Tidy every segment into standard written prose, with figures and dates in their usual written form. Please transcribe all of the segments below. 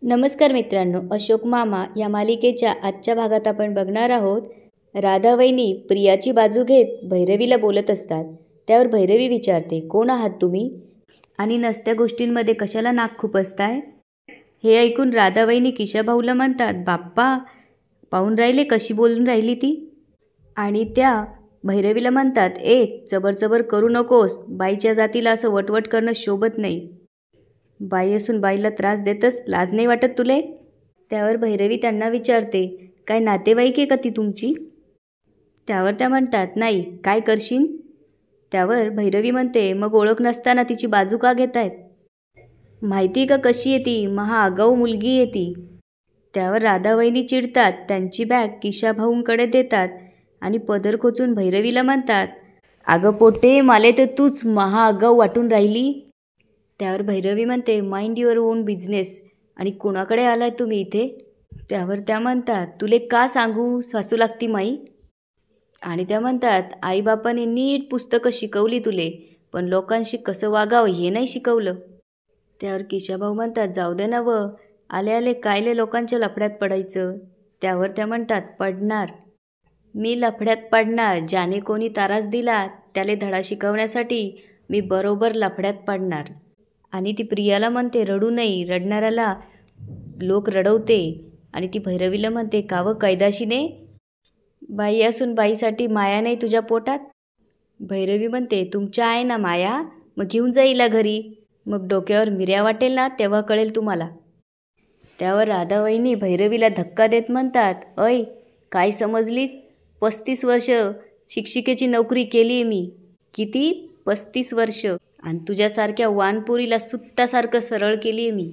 नमस्कार मित्रांनो, अशोक मामा या मालिकेच्या आजच्या भागात आपण बघणार आहोत. राधा वहिनी प्रियाची बाजू घेत भैरवीला बोलत असतात. त्यावर भैरवी विचारते, कोण आहात तुम्ही आणि नसत्या गोष्टींमध्ये कशाला नाक खुपसताय? हे ऐकून राधा वहिनी किशाभाऊला म्हणतात, बाप्पा पाहून राहिले कशी बोलून राहिली ती. आणि त्या भैरवीला म्हणतात, चबर करू नकोस, बाईच्या जातीला असं वटवट करणं शोभत नाही. बाई असून बाईला त्रास देतच लाज नाही वाटत तुले? त्यावर भैरवी त्यांना विचारते, काय नातेवाईक आहे का ती तुमची? त्यावर त्या म्हणतात, नाही, काय करशील? त्यावर भैरवी म्हणते, मग ओळख नसताना तिची बाजू का घेतायत? माहिती का कशी आहे ती? आगाऊ मुलगी आहे ती. त्यावर राधावहिनी चिडतात, त्यांची बॅग किशाभाऊंकडे देतात आणि पदर खोचून भैरवीला म्हणतात, अगं पोटे, माले तर तूच आगाऊ वाटून राहिली. त्यावर भैरवी म्हणते, माइंड युअर ओन बिझनेस. आणि कोणाकडे आलाय तुम्ही इथे? त्यावर त्या म्हणतात, तुले का सांगू, सासू लागती माई. आणि त्या म्हणतात, आईबापाने नीट पुस्तकं शिकवली तुले, पण लोकांशी कसं वागावं हे नाही शिकवलं. त्यावर किशाभाऊ म्हणतात, जाऊ दे ना व, आले आले कायले लोकांच्या लफड्यात पडायचं. त्यावर त्या म्हणतात, पडणार, मी लफड्यात पडणार. ज्याने कोणी तारास दिला त्याले धडा शिकवण्यासाठी मी बरोबर लफड्यात पडणार. आणि ती प्रियाला म्हणते, रडू नाही, रडणाऱ्याला लोक रडवते. आणि ती भैरवीला म्हणते, कावं कैदाशीने, बाई असून बाईसाठी माया नाही तुझ्या पोटात? भैरवी म्हणते, तुमच्या आहे ना माया, मग घेऊन जाईला घरी, मग डोक्यावर मिऱ्या वाटेल ना तेव्हा कळेल तुम्हाला. त्यावर राधावहिनी भैरवीला धक्का देत म्हणतात, काय समजलीस? 35 वर्ष शिक्षिकेची नोकरी केली आहे मी. किती? 35 वर्ष. आणि तुझ्यासारख्या वानपुरीला सुत्तासारखं सरळ केली आहे मी.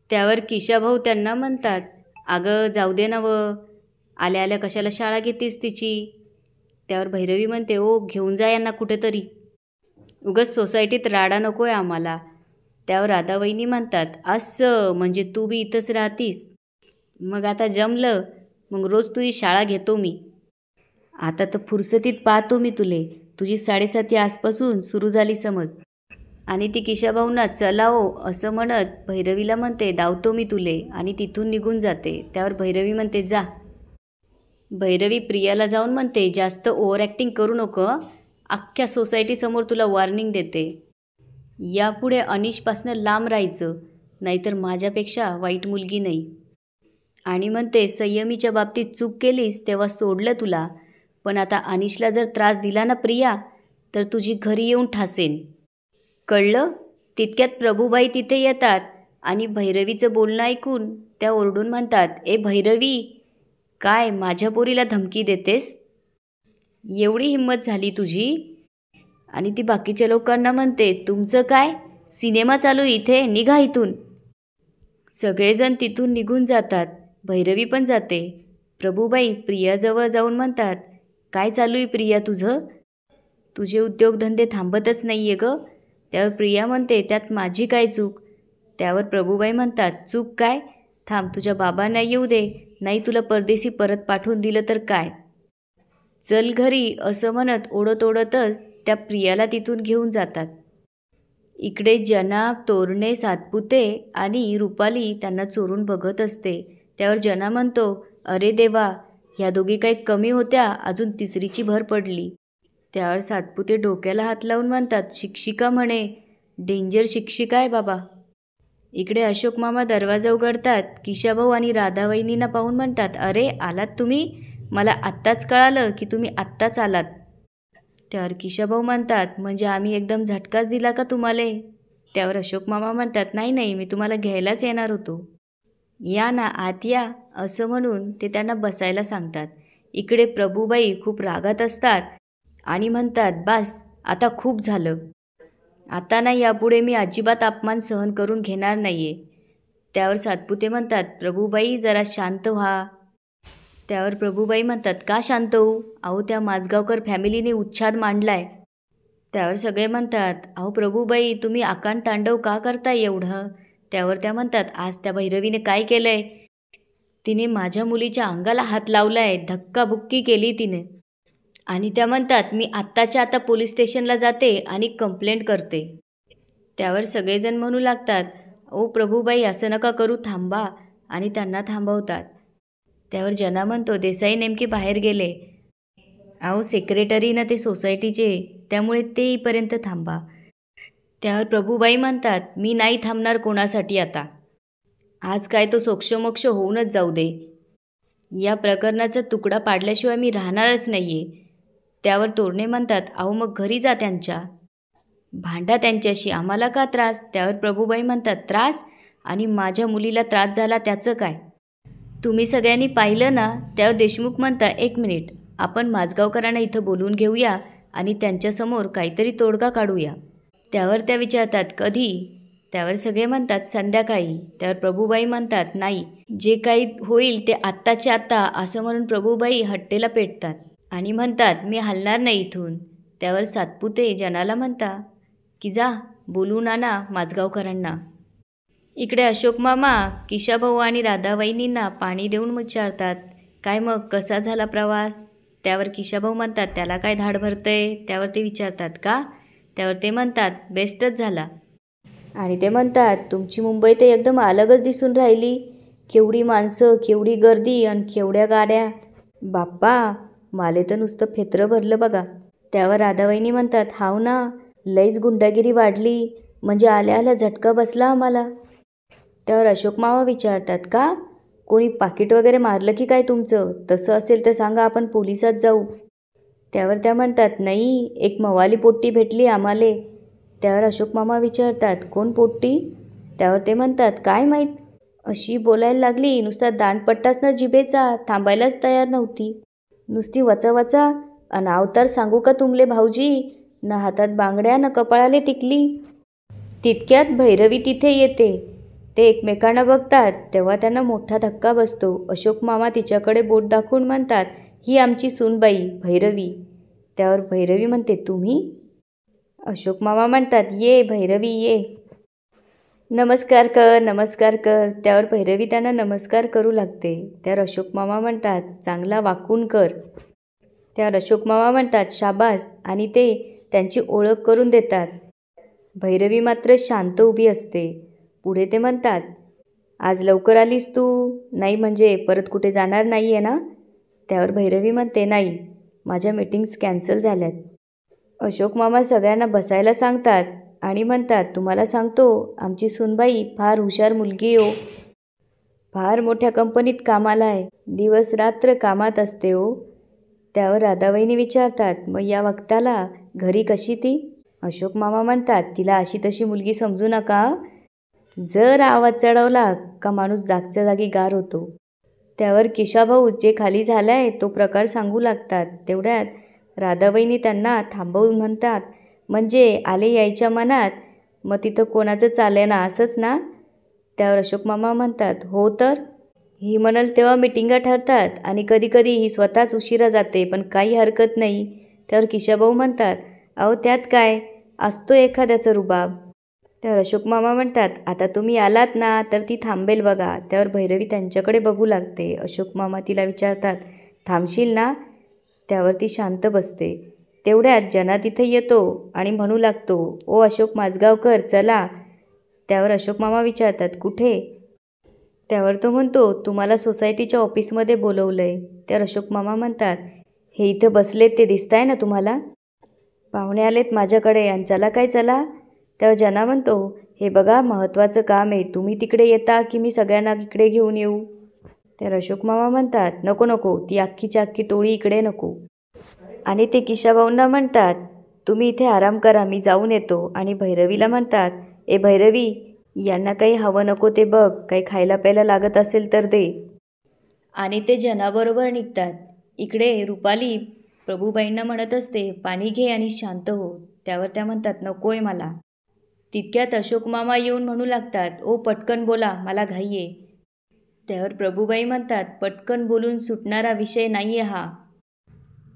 त्यावर किशाभाऊ त्यांना म्हणतात, अगं जाऊ दे ना व, आल्या आल्या कशाला शाळा घेतीस तिची? त्यावर भैरवी म्हणते, घेऊन जा यांना कुठेतरी, उगाच सोसायटीत राडा नको आहे आम्हाला. त्यावर राधावहिनी म्हणतात, असं म्हणजे तू बी इथंच राहतीस? मग आता जमलं, मग रोज तुझी शाळा घेतो मी. आता तर फुरसतीत पाहतो मी तुले, तुझी 7:30 आसपासून सुरू झाली समज. आणि ती किशाभाऊंना चला असं म्हणत भैरवीला म्हणते, धावतो मी तुले, आणि तिथून निघून जाते. त्यावर भैरवी म्हणते, जा. भैरवी प्रियाला जाऊन म्हणते, जास्त ओव्हर ॲक्टिंग करू नको, अख्ख्या सोसायटीसमोर तुला वॉर्निंग देते. यापुढे अनिशपासनं लांब राहायचं, नाहीतर माझ्यापेक्षा वाईट मुलगी नाही. आणि म्हणते, संयमीच्या बाबतीत चूक केलीस तेव्हा सोडलं तुला, पण आता अनिशला जर त्रास दिला ना प्रिया, तर तुझी घरी येऊन ठासेन, कळलं? तितक्यात प्रभूबाई तिथे येतात आणि भैरवीचं बोलणं ऐकून त्या ओरडून म्हणतात, भैरवी, काय माझ्या पोरीला धमकी देतेस? एवढी हिंमत झाली तुझी? आणि ती बाकीच्या लोकांना म्हणते, तुमचं काय सिनेमा चालू इथे, निघा इथून. सगळेजण तिथून निघून जातात. भैरवी पण जाते. प्रभूबाई प्रियाजवळ जाऊन म्हणतात, काय चालू आहे प्रिया तुझं? तुझे उद्योगधंदे थांबतच नाही आहे गं. त्यावर प्रिया म्हणते, त्यात माझी काय चूक? त्यावर प्रभूबाई म्हणतात, चूक काय? थांब, तुझ्या बाबांना येऊ दे, नाही तुला परदेशी परत पाठवून दिलं तर काय? चल घरी, असं म्हणत ओढत ओढतच त्या प्रियाला तिथून घेऊन जातात. इकडे जना, तोरणे, सातपुते आणि रुपाली त्यांना चोरून बघत असते. त्यावर जना म्हणतो, अरे देवा, ह्या दोघी काही कमी होत्या, अजून तिसरीची भर पडली. त्यावर सातपुते डोक्याला हात लावून म्हणतात, शिक्षिका म्हणे, डेंजर शिक्षिका आहे बाबा. इकडे अशोक मामा दरवाजा उघडतात. किशाभाऊ आणि राधावहिनींना पाहून म्हणतात, अरे आलात तुम्ही? मला आत्ताच कळालं की तुम्ही आत्ताच आलात. त्यावर किशाभाऊ म्हणतात, म्हणजे आम्ही एकदम झटकाच दिला का तुम्हाला? त्यावर अशोक मामा म्हणतात, नाही, मी तुम्हाला घ्यायलाच येणार होतो. या ना, आत या, असं म्हणून ते त्यांना बसायला सांगतात. इकडे प्रभूबाई खूप रागात असतात आणि म्हणतात, बस आता खूप झालं, आता नाही, यापुढे मी अजिबात अपमान सहन करून घेणार नाहीये. त्यावर सातपुते म्हणतात, प्रभूबाई जरा शांत व्हा. त्यावर प्रभूबाई म्हणतात, का शांत होऊ? अहो, त्या माझगावकर फॅमिलीने उच्छाद मांडलाय. त्यावर सगळे म्हणतात, अहो प्रभूबाई, तुम्ही आकांड तांडव का करताय एवढं? त्यावर त्या म्हणतात, आज त्या भैरवीने काय केलंय? तिने माझ्या मुलीच्या अंगाला हात लावलाय, धक्काबुक्की केली तिने. आणि त्या म्हणतात, मी आत्ताच्या आता पोलीस स्टेशनला जाते आणि कंप्लेंट करते. त्यावर सगळेजण म्हणू लागतात, ओ प्रभूबाई, असं नका करू, थांबा. आणि त्यांना थांबवतात. त्यावर जना म्हणतो, देसाई नेमके बाहेर गेले. अहो सेक्रेटरी ना ते सोसायटीचे, त्यामुळे ते येईपर्यंत थांबा. त्यावर प्रभूबाई म्हणतात, मी नाही थांबणार कोणासाठी आता. आज काय तो सोक्षमोक्ष होऊनच जाऊ दे. या प्रकरणाचा तुकडा पाडल्याशिवाय मी राहणारच नाही आहे. त्यावर तोरणे म्हणतात, अहो मग घरी जा त्यांच्या. भांडा त्यांच्याशी, आम्हाला का त्रास. त्यावर प्रभूबाई म्हणतात, त्रास? आणि माझ्या मुलीला त्रास झाला त्याचं काय? तुम्ही सगळ्यांनी पाहिलं ना. त्यावर देशमुख म्हणता, एक मिनिट, आपण माझगावकरांना इथं बोलवून घेऊया आणि त्यांच्यासमोर काहीतरी तोडगा काढूया. त्यावर त्या विचारतात, कधी. त्यावर सगळे म्हणतात, संध्याकाळी. त्यावर प्रभूबाई म्हणतात, नाही, जे काही होईल ते आत्ताच्या आत्ता. असं म्हणून प्रभूबाई हट्टेला पेटतात आणि म्हणतात, मी हलणार नाही इथून. त्यावर सातपुते जनाला म्हणता की जा बोलून आणा माझगावकरांना. इकडे अशोक मामा किशाभाऊ आणि राधावहिनींना पाणी देऊन विचारतात, काय मग कसा झाला प्रवास. त्यावर किशाभाऊ म्हणतात, त्याला काय धाड भरतंय. त्यावर ते विचारतात, का. त्यावर ते म्हणतात, बेस्टच झाला. आणि ते म्हणतात, तुमची मुंबई ते एकदम अलगच दिसून राहिली. केवढी माणसं, केवढी गर्दी आणि केवढ्या गाड्या. बाप्पा, माले तर नुसतं फेत्रं भरलं बघा. त्यावर राधावहिनी म्हणतात, हाव ना, लईच गुंडागिरी वाढली. म्हणजे आल्या आल्या झटका बसला आम्हाला. त्यावर अशोक मामा विचारतात, का कोणी पाकिट वगैरे मारलं की काय तुमचं. तसं असेल तर सांगा, आपण पोलिसात जाऊ. त्यावर त्या म्हणतात, नाही, एक मवाली पोट्टी भेटली आम्हाले. त्यावर अशोक मामा विचारतात, कोण पोट्टी. त्यावर ते म्हणतात, काय माहीत. अशी बोलायला लागली, नुसता दांडपट्टाच ना जिभेचा, थांबायलाच तयार नव्हती. नुसती वचा अन अवतार सांगू का तुमले भाऊजी. न हातात बांगड्या न कपाळाले टिकली. तितक्यात भैरवी तिथे येते. ते एकमेकांना बघतात. तेव्हा त्यांना मोठा धक्का बसतो. अशोक मामा तिच्याकडे बोट दाखवून म्हणतात, ही आमची सूनबाई भैरवी. त्यावर भैरवी म्हणते, तुम्ही. अशोक मामा म्हणतात, ये भैरवी ये, नमस्कार कर, नमस्कार कर. त्यावर भैरवी त्यांना नमस्कार करू लागते. त्यावर अशोक मामा म्हणतात, चांगला वाकून कर. त्यावर अशोक मामा म्हणतात, शाबास. आणि ते त्यांची ओळख करून देतात. भैरवी मात्र शांत उभी असते. पुढे ते म्हणतात, आज लवकर आलीस तू. नाही म्हणजे परत कुठे जाणार नाही आहे ना. त्यावर भैरवी म्हणते, नाही, माझ्या मीटिंग्स कॅन्सल झाल्यात. अशोक मामा सगळ्यांना बसायला सांगतात आणि म्हणतात, तुम्हाला सांगतो, आमची सूनबाई फार हुशार मुलगी हो. फार मोठ्या कंपनीत कामाला आहे. दिवस रात्र कामात असते हो. त्यावर राधावहिनी विचारतात, मग या वक्ताला घरी कशी ती. अशोक मामा म्हणतात, तिला अशी तशी मुलगी समजू नका. जर आवाज चढवला का माणूस जागच्या जागी गार होतो. त्यावर किशाभाऊ जे खाली झालाय तो प्रकार सांगू लागतात. तेवढ्यात राधावहिनी त्यांना थांबवून म्हणतात, म्हणजे आले यायच्या मनात, मग तिथं कोणाचं चाले ना असंच ना. त्यावर अशोक मामा म्हणतात, हो तर. ही म्हणाल तेव्हा मिटिंगा ठरतात आणि कधीकधी ही स्वतःच उशिरा जाते, पण काही हरकत नाही. त्यावर किशाभाऊ म्हणतात, अहो त्यात काय, असतो एखाद्याचं रुबाब. त्यावर अशोक मामा म्हणतात, आता तुम्ही आलात ना तर ती थांबेल बघा. त्यावर भैरवी त्यांच्याकडे बघू लागते. अशोक मामा तिला विचारतात, थांबशील ना. त्यावर ती शांत बसते. तेवढ्यात जना तिथे येतो आणि म्हणू लागतो, ओ अशोक माझगावकर, चला. त्यावर अशोक मामा विचारतात, कुठे. त्यावर तो म्हणतो, तुम्हाला सोसायटीच्या ऑफिसमध्ये बोलवलं आहे. त्यावर अशोक मामा म्हणतात, हे इथं बसलेत ते दिसताय ना तुम्हाला. पाहुणे आलेत माझ्याकडे आणि चला काय चला. त्यावर जना म्हणतो, हे बघा महत्त्वाचं काम आहे, तुम्ही तिकडे येता की मी सगळ्यांना इकडे घेऊन येऊ. तर अशोक मामा म्हणतात, नको नको, ती अख्खीच्या अख्खी टोळी इकडे नको. आणि ते किशाभाऊंना म्हणतात, तुम्ही इथे आराम करा, मी जाऊन येतो. आणि भैरवीला म्हणतात, ए भैरवी, यांना काही हवं नको ते बघ, काही खायला प्यायला लागत असेल तर दे. आणि ते जनाबरोबर निघतात. इकडे रुपाली प्रभूबाईंना म्हणत असते, पाणी घे आणि शांत हो. त्यावर त्या म्हणतात, नकोय मला. तितक्यात अशोक मामा येऊन म्हणू लागतात, ओ पटकन बोला, मला घाई आहे. त्यावर प्रभूबाई म्हणतात, पटकन बोलून सुटणारा विषय नाही आहे हा.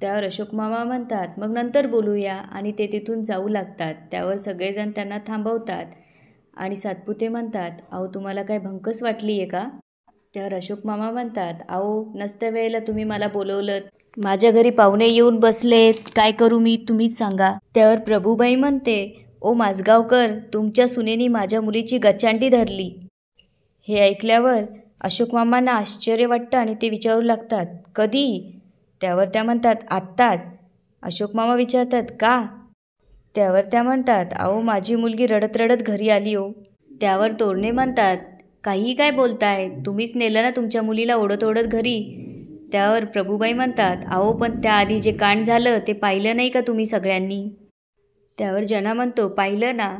त्यावर अशोक मामा म्हणतात, मग नंतर बोलूया. आणि ते तिथून जाऊ लागतात. त्यावर सगळेजण त्यांना थांबवतात आणि सातपुते म्हणतात, अहो तुम्हाला काय भंकस वाटली आहे का. त्यावर अशोक मामा म्हणतात, अहो नसत्या वेळेला तुम्ही मला बोलवलं, माझ्या घरी पाहुणे येऊन बसलेत, काय करू मी, तुम्हीच सांगा. त्यावर प्रभूबाई म्हणते, ओ माजगावकर, तुमच्या सुनेनी माझ्या मुलीची गचांडी धरली. हे ऐकल्यावर अशोक मामांना आश्चर्य वाटतं आणि ते विचारू लागतात, कधी? त्यावर त्या म्हणतात, आत्ताच. अशोक मामा विचारतात, का? त्यावर त्या म्हणतात, अहो माझी मुलगी रडत रडत घरी आली हो. त्यावर तोरणे म्हणतात, काहीही काय बोलताय, तुम्हीच नेलं ना तुमच्या मुलीला ओढत ओढत घरी. त्यावर प्रभूबाई म्हणतात, अहो पण त्याआधी जे कांड झालं ते पाहिलं नाही का तुम्ही सगळ्यांनी? त्यावर जना म्हणतो, पाहिलं ना.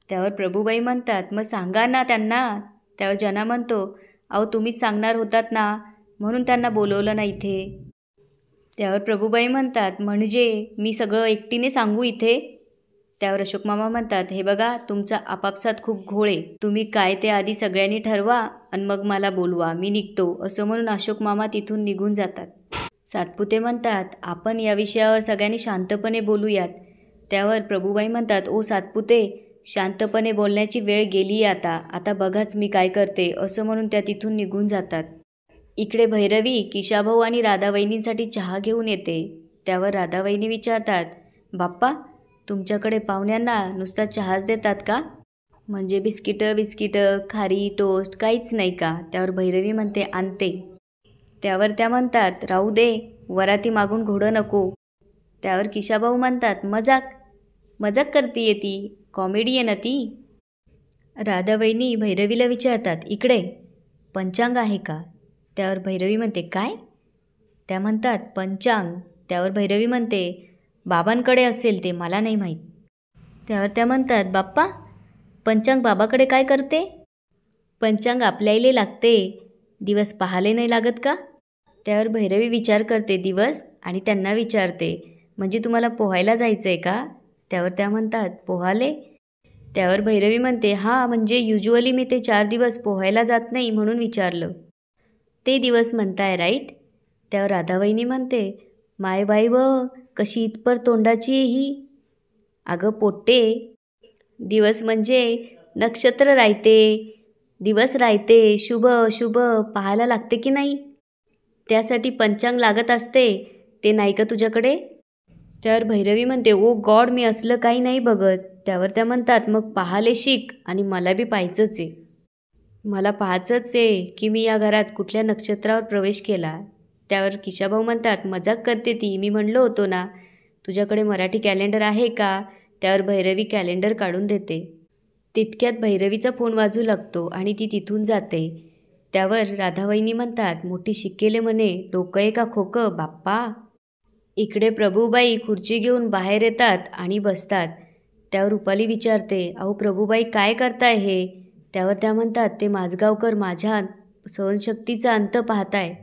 त्यावर प्रभूबाई म्हणतात, मग सांगा ना त्यांना. त्यावर जना म्हणतो, अहो तुम्हीच सांगणार होतात ना, म्हणून त्यांना बोलवलं ना इथे. त्यावर प्रभूबाई म्हणतात, म्हणजे मी सगळं एकटीने सांगू इथे? त्यावर अशोक मामा म्हणतात, हे बघा तुमचा आपापसात खूप घोळ आहे, तुम्ही काय ते आधी सगळ्यांनी ठरवा आणि मग मला बोलवा, मी निघतो. असं म्हणून अशोक मामा तिथून निघून जातात. सातपुते म्हणतात, आपण या विषयावर सगळ्यांनी शांतपणे बोलूयात. त्यावर प्रभूबाई म्हणतात, ओ सातपुते, शांतपणे बोलण्याची वेळ गेली आता, आता बघाच मी काय करते. असं म्हणून त्या तिथून निघून जातात. इकडे भैरवी किशाभाऊ आणि राधावहिनींसाठी चहा घेऊन येते. त्यावर राधावहिनी विचारतात, बाप्पा तुमच्याकडे पाहुण्यांना नुसता चहाच देतात का? म्हणजे बिस्किटं, खारी, टोस्ट काहीच नाही का? त्यावर भैरवी म्हणते, आणते. त्यावर त्या म्हणतात, राहू दे, वराती मागून घोडं नको. त्यावर किशाभाऊ म्हणतात, मजाक करतीये ती, कॉमेडी आहे ना ती. राधावहिनी भैरवीला विचारतात, इकडे पंचांग आहे का? त्यावर भैरवी म्हणते, काय? त्या म्हणतात, पंचांग. त्यावर भैरवी म्हणते, बाबांकडे असेल ते, मला नाही माहीत. त्यावर त्या म्हणतात, बाप्पा पंचांग बाबाकडे काय करते? पंचांग आपल्याला लागते, दिवस पाहाले नाही लागत का? त्यावर भैरवी विचार करते दिवस आणि त्यांना विचारते, म्हणजे तुम्हाला पोहायला जायचं आहे का? त्यावर त्या म्हणतात, पोहाले? त्यावर भैरवी म्हणते, हां म्हणजे युज्युअली मी ते 4 दिवस पोहायला जात नाही म्हणून विचारलं. ते दिवस म्हणताय राईट? त्यावर राधावहिनी म्हणते, माय बाई व कशी इतपर तोंडाची ही. अगं पोट्टे, दिवस म्हणजे नक्षत्र राहते, दिवस राहते, शुभ अशुभ पाहायला लागते की नाही? त्यासाठी पंचांग लागत असते, ते नाही का तुझ्याकडे? त्यावर भैरवी म्हणते, ओ गॉड, मी असलं काही नाही बघत. त्यावर त्या म्हणतात, मग पाहाले शिक आणि मला बी पाहायचंच आहे. मला पाहायचंच आहे की मी या घरात कुठल्या नक्षत्रावर प्रवेश केला. त्यावर किशाभाऊ म्हणतात, मजाक करते ती, मी म्हणलो होतो ना. तुझ्याकडे मराठी कॅलेंडर आहे का? त्यावर भैरवी कॅलेंडर काढून देते. तितक्यात भैरवीचा फोन वाजू लागतो आणि ती तिथून जाते. त्यावर राधावहिनी म्हणतात, मोठी शिकेले म्हणे, डोकं आहे का खोकं बाप्पा? इकडे प्रभूबाई खुर्ची घेऊन बाहेर येतात आणि बसतात. त्यावर रुपाली विचारते, अहो प्रभूबाई काय करताय हे? त्यावर त्या म्हणतात, ते माजगावकर माझ्या सहनशक्तीचा अंत पाहताय.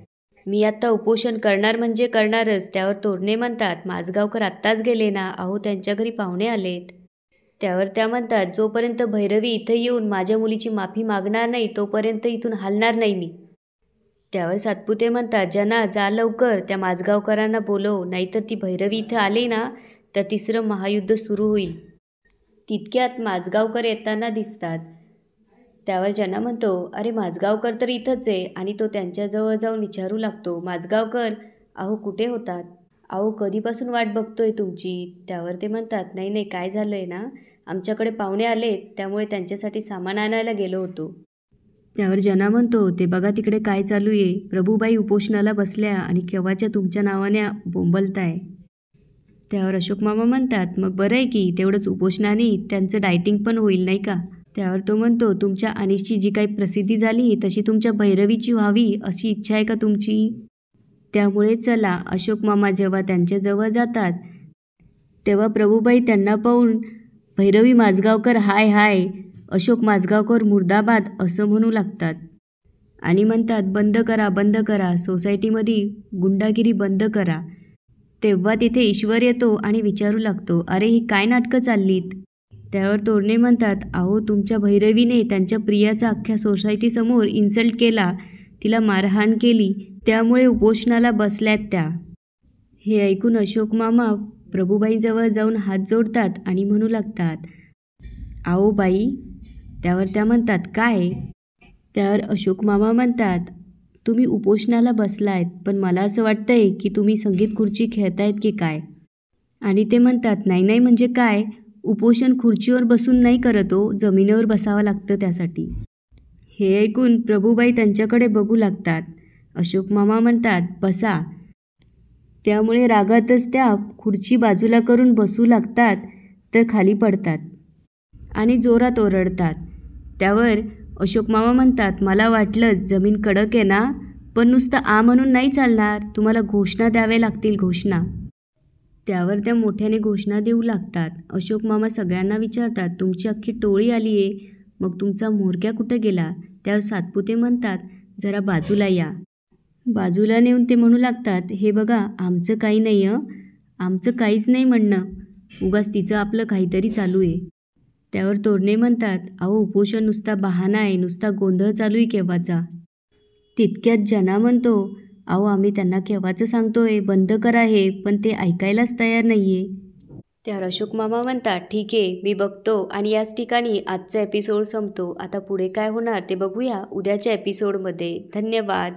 मी आत्ता उपोषण करणार म्हणजे करणारच. त्यावर तोरणे म्हणतात, माजगावकर आत्ताच गेले ना, अहो त्यांच्या घरी पाहुणे आलेत. त्यावर त्या म्हणतात, जोपर्यंत भैरवी इथे येऊन माझ्या मुलीची माफी मागणार नाही तोपर्यंत इथून हलणार नाही मी. त्यावर सातपुते म्हणतात, जना जा लवकर, त्या माजगावकरांना बोलव, नाहीतर ती भैरवी इथं आली ना तर 3रं महायुद्ध सुरू होईल. तितक्यात माजगावकर येताना दिसतात. त्यावर जना म्हणतो, अरे माजगावकर तर इथंच आहे, आणि तो त्यांच्याजवळ जाऊन विचारू लागतो, माजगावकर अहो कुठे होतात? अहो कधीपासून वाट बघतोय तुमची. त्यावर ते म्हणतात, नाही नाही काय झालं आहे ना, आमच्याकडे पाहुणे आलेत त्यामुळे त्यांच्यासाठी सामान आणायला गेलो होतो. त्यावर जना म्हणतो, ते बघा तिकडे काय चालू आहे, प्रभूबाई उपोषणाला बसल्या आणि केव्हाच्या तुमच्या नावाने बोंबलताय. त्यावर अशोक मामा म्हणतात, मग बरं आहे की तेवढंच उपोषणाने त्यांचं डायटिंग पण होईल नाही का? त्यावर तो म्हणतो, तुमच्या अनिशची जी काही प्रसिद्धी झाली तशी तुमच्या भैरवीची व्हावी अशी इच्छा आहे का तुमची? त्यामुळे चला. अशोक मामा जेव्हा त्यांच्याजवळ जातात तेव्हा प्रभूबाई त्यांना पाहून भैरवी माजगावकर हाय हाय, अशोक माजगावकर मुर्दाबाद असं म्हणू लागतात आणि म्हणतात, बंद करा, सोसायटीमध्ये गुंडागिरी बंद करा. तेव्हा तिथे ईश्वर येतो आणि विचारू लागतो, अरे ही काय नाटकं चाललीत? त्यावर तोरणे म्हणतात, अहो तुमच्या भैरवीने त्यांच्या प्रियाचा अख्ख्या सोसायटीसमोर इन्सल्ट केला, तिला मारहाण केली, त्यामुळे उपोषणाला बसल्यात त्या. हे ऐकून अशोक मामा प्रभूबाईंजवळ जाऊन हात जोडतात आणि म्हणू लागतात, आओ बाई. त्यावर त्या म्हणतात, काय? त्यावर अशोक मामा म्हणतात, तुम्ही उपोषणाला बसलायत, पण मला असं वाटतंय की तुम्ही संगीत खुर्ची खेळतायत की काय? आणि ते म्हणतात, नाही नाही म्हणजे काय, उपोषण खुर्चीवर बसून नाही करत हो, जमिनीवर बसावं लागतं त्यासाठी. हे ऐकून प्रभूबाई त्यांच्याकडे बघू लागतात. अशोक मामा म्हणतात, बसा. त्यामुळे रागातच त्या खुर्ची बाजूला करून बसू लागतात, तर खाली पडतात आणि जोरात ओरडतात. त्यावर अशोक मामा म्हणतात, मला वाटलं जमीन कडक आहे ना, पण नुसतं आ म्हणून नाही चालणार, तुम्हाला घोषणा द्याव्या लागतील, घोषणा. त्यावर त्या मोठ्याने घोषणा देऊ लागतात. अशोक मामा सगळ्यांना विचारतात, तुमची अख्खी टोळी आली आहे, मग तुमचा म्होरक्या कुठे गेला? त्यावर सातपुते म्हणतात, जरा बाजूला या. बाजूला नेऊन ते म्हणू लागतात, हे बघा, आमचं काही नाही आमचं काहीच नाही म्हणणं, उगाच तिचं आपलं काहीतरी चालू आहे. त्यावर तोरणे म्हणतात, अहो उपोषण नुसता बहाणा आहे, नुसता गोंधळ चालू आहे केव्हाचा. तितक्यात जना म्हणतो, अहो आम्ही त्यांना केव्हाचं सांगतोय बंद करा हे, पण ते ऐकायलाच तयार नाही आहे. त्यावर अशोक मामा म्हणतात, ठीक आहे, मी बघतो आणि याच ठिकाणी आजचा एपिसोड संपतो. आता पुढे काय होणार ते बघूया उद्याच्या एपिसोडमध्ये. धन्यवाद.